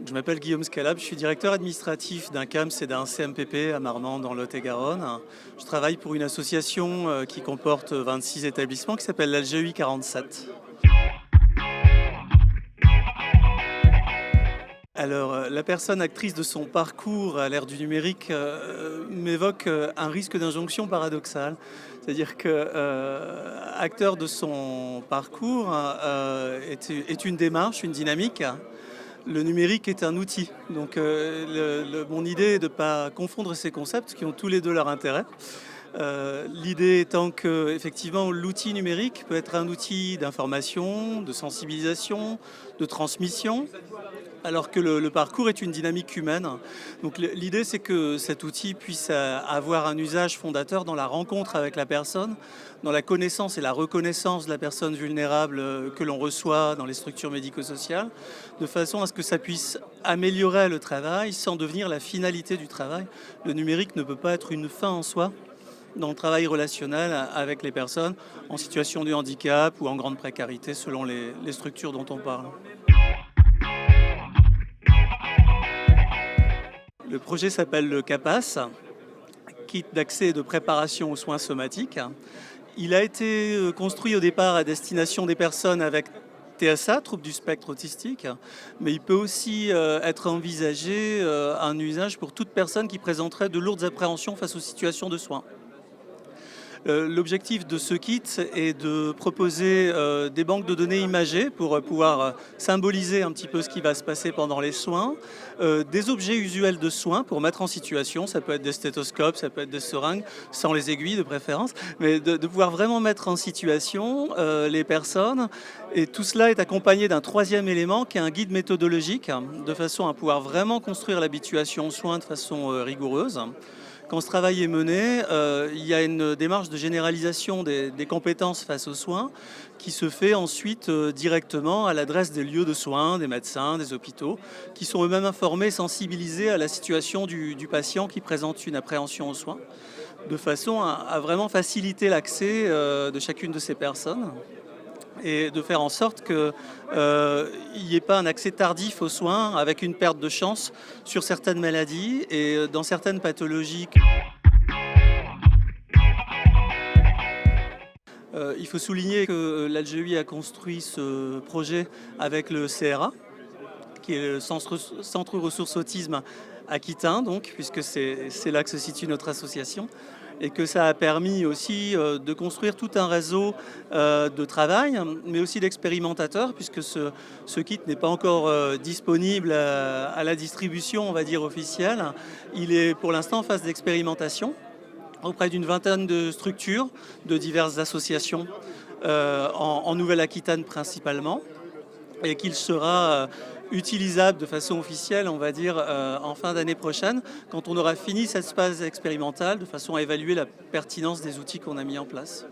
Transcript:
Je m'appelle Guillaume Scalab, je suis directeur administratif d'un CAMS et d'un CMPP à Marmande dans Lot-et-Garonne. Je travaille pour une association qui comporte 26 établissements qui s'appelle l'Algérie 47. Alors, la personne actrice de son parcours à l'ère du numérique m'évoque un risque d'injonction paradoxale. C'est-à-dire que acteur de son parcours est une démarche, une dynamique. Le numérique est un outil. Donc mon idée est de ne pas confondre ces concepts qui ont tous les deux leur intérêt. L'idée étant que effectivement l'outil numérique peut être un outil d'information, de sensibilisation, de transmission, alors que le parcours est une dynamique humaine. Donc l'idée, c'est que cet outil puisse avoir un usage fondateur dans la rencontre avec la personne, dans la connaissance et la reconnaissance de la personne vulnérable que l'on reçoit dans les structures médico-sociales, de façon à ce que ça puisse améliorer le travail sans devenir la finalité du travail. Le numérique ne peut pas être une fin en soi dans le travail relationnel avec les personnes en situation de handicap ou en grande précarité selon les structures dont on parle. Le projet s'appelle le CAPAS, Kit d'accès et de préparation aux soins somatiques. Il a été construit au départ à destination des personnes avec TSA, trouble du spectre autistique, mais il peut aussi être envisagé un usage pour toute personne qui présenterait de lourdes appréhensions face aux situations de soins. L'objectif de ce kit est de proposer des banques de données imagées pour pouvoir symboliser un petit peu ce qui va se passer pendant les soins, des objets usuels de soins pour mettre en situation, ça peut être des stéthoscopes, ça peut être des seringues, sans les aiguilles de préférence, mais de pouvoir vraiment mettre en situation les personnes. Et tout cela est accompagné d'un troisième élément qui est un guide méthodologique, de façon à pouvoir vraiment construire l'habituation aux soins de façon rigoureuse. Quand ce travail est mené, il y a une démarche de généralisation des compétences face aux soins qui se fait ensuite directement à l'adresse des lieux de soins, des médecins, des hôpitaux, qui sont eux-mêmes informés, sensibilisés à la situation du patient qui présente une appréhension aux soins, de façon à vraiment faciliter l'accès de chacune de ces personnes et de faire en sorte qu'il n'y ait pas un accès tardif aux soins avec une perte de chance sur certaines maladies et dans certaines pathologies. Il faut souligner que l'Algérie a construit ce projet avec le CRA, qui est le Centre Ressources Autisme Aquitain, donc, puisque c'est là que se situe notre association, et que ça a permis aussi de construire tout un réseau de travail, mais aussi d'expérimentateurs, puisque ce kit n'est pas encore disponible à la distribution, on va dire, officielle. Il est pour l'instant en phase d'expérimentation auprès d'une vingtaine de structures, de diverses associations, en Nouvelle-Aquitaine principalement, et qu'il sera utilisable de façon officielle, on va dire, en fin d'année prochaine, quand on aura fini cette phase expérimentale, de façon à évaluer la pertinence des outils qu'on a mis en place.